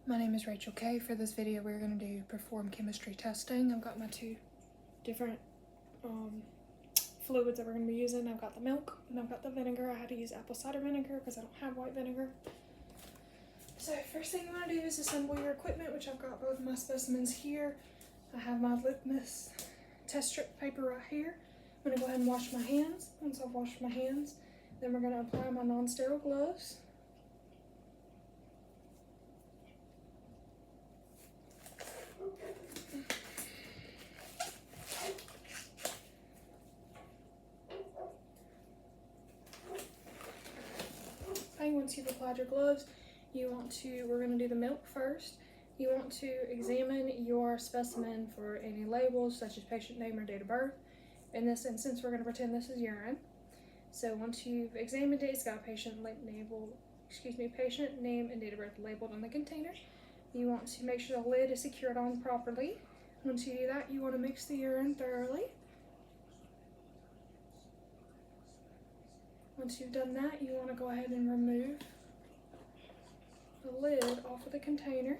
My name is Rachel Kay. For this video, we're going to do perform chemistry testing. I've got my two different fluids that we're going to be using. I've got the milk and I've got the vinegar. I had to use apple cider vinegar because I don't have white vinegar. So first thing you want to do is assemble your equipment, which I've got both my specimens here. I have my litmus test strip paper right here. I'm going to go ahead and wash my hands. Once I've washed my hands, then we're going to apply my non-sterile gloves. Once you've applied your gloves, we're going to do the milk first. You want to examine your specimen for any labels such as patient name or date of birth. In this instance, we're going to pretend this is urine. So once you've examined it, it's got patient name and date of birth labeled on the container. You want to make sure the lid is secured on properly. Once you do that, you want to mix the urine thoroughly. Once you've done that, you want to go ahead and remove the lid off of the container.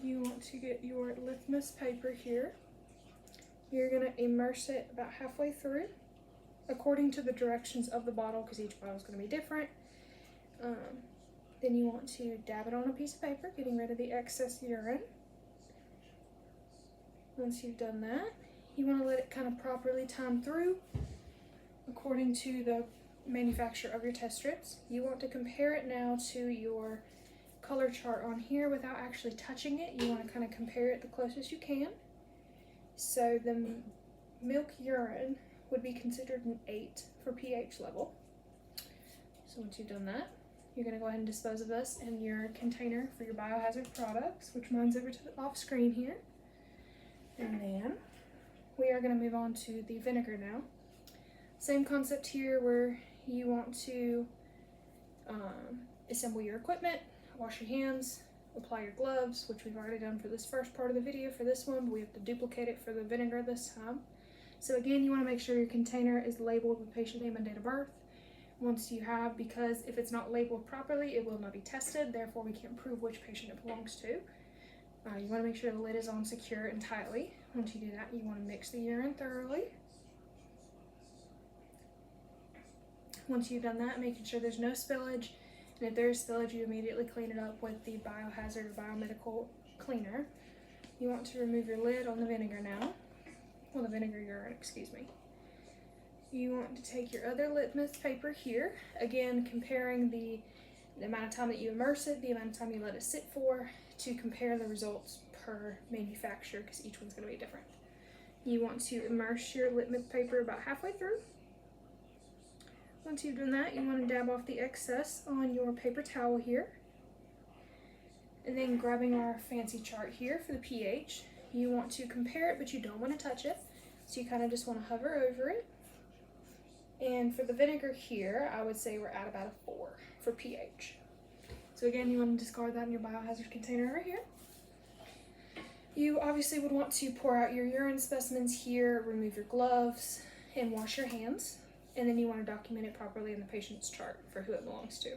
You want to get your litmus paper here. You're going to immerse it about halfway through according to the directions of the bottle, because each bottle is going to be different. Then you want to dab it on a piece of paper, getting rid of the excess urine. Once you've done that, you want to let it kind of properly time through according to the manufacturer of your test strips. You want to compare it now to your color chart on here without actually touching it. You want to kind of compare it the closest you can. So the milk urine would be considered an 8 for pH level. So once you've done that, you're going to go ahead and dispose of this in your container for your biohazard products, which mine's over to the off screen here. And then we are going to move on to the vinegar now. Same concept here, where you want to assemble your equipment, wash your hands, apply your gloves, which we've already done for this first part of the video. For this one, but we have to duplicate it for the vinegar this time. So again, you want to make sure your container is labeled with patient name and date of birth. Once you have, because if it's not labeled properly, it will not be tested, therefore we can't prove which patient it belongs to. You want to make sure the lid is on secure and tightly. Once you do that, you want to mix the urine thoroughly. Once you've done that, making sure there's no spillage, and if there is spillage, you immediately clean it up with the biohazard or biomedical cleaner. You want to remove your lid on the vinegar now. Well, the vinegar urine, excuse me. You want to take your other litmus paper here, again comparing the amount of time that you immerse it, the amount of time you let it sit for, to compare the results per manufacturer, because each one's going to be different. You want to immerse your litmus paper about halfway through. Once you've done that, you want to dab off the excess on your paper towel here. And then grabbing our fancy chart here for the pH, you want to compare it, but you don't want to touch it. So you kind of just want to hover over it. And for the vinegar here, I would say we're at about a 4 for pH. So again, you want to discard that in your biohazard container right here. You obviously would want to pour out your urine specimens here, remove your gloves, and wash your hands. And then you want to document it properly in the patient's chart for who it belongs to.